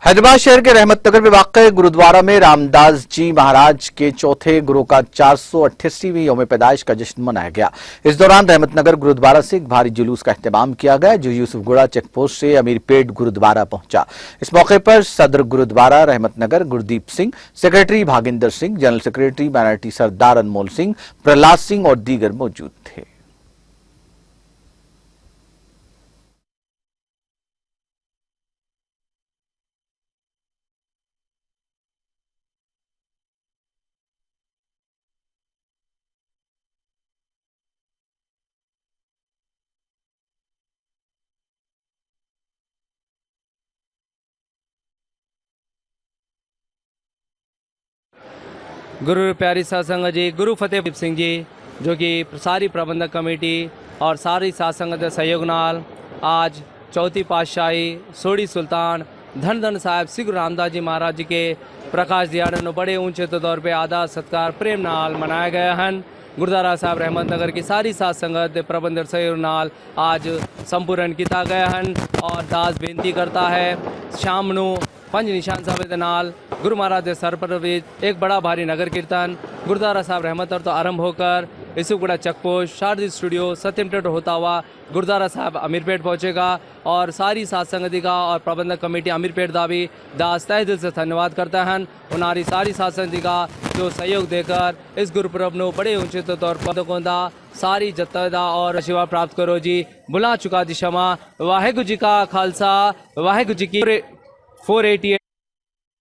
हैदराबाद शहर के रहमत नगर में वाक़ गुरुद्वारा में रामदास जी महाराज के चौथे गुरु का 488वीं यौम पैदाइश का जश्न मनाया गया। इस दौरान रहमत नगर गुरुद्वारा से एक भारी जुलूस का एहतमाम किया गया, जो यूसुफगुड़ा चेकपोस्ट से अमीरपेट गुरुद्वारा पहुंचा। इस मौके पर सदर Gurudwara Rahmat Nagar Gurdeep Singh, secretary Bhaginder Singh, general secretary minority Sardar Anmol Singh, Prahlad Singh और दीगर मौजूद थे। गुरु प्यारी सत्संग जी, गुरु फतेह सिंह जी, जो कि सारी प्रबंधक कमेटी और सारी सत्संग के सहयोग नाल आज चौथी पातशाही सोड़ी सुल्तान धन धन साहब श्री गुरु रामदास जी महाराज जी के प्रकाश दिहाड़े नो बड़े ऊंचे तौर पे आदर सत्कार प्रेम नाल मनाया गया है। गुरुद्वारा साहब रहमत नगर की सारी साध संगत दे प्रबंधक सहयोग नाल आज संपूर्ण किया गया है और दास बेनती करता है शाम नू 5 निशान साहब के नाल गुरु महाराज के सर पर एक बड़ा भारी नगर कीर्तन गुरुद्वारा साहब रहमत तो आरंभ होकर यूसुफगुड़ा चेकपोस्ट, शारदी स्टूडियो, सत्यम थिएटर होता हुआ गुरुद्वारा साहब अमीरपेट पहुंचेगा। और सारी साध संगति का और प्रबंधक कमेटी अमीरपेट का भी दास तहे दिल से धन्यवाद करता है। उनारी सारी साध संगति का जो सहयोग देकर इस गुरुपुरब को बड़े ऊंचे तौर पर सारी जत्था और आशीर्वाद प्राप्त करो जी। बुला चुका दी क्षमा। वाहेगुरु जी का खालसा, वाहेगुरु जी की 488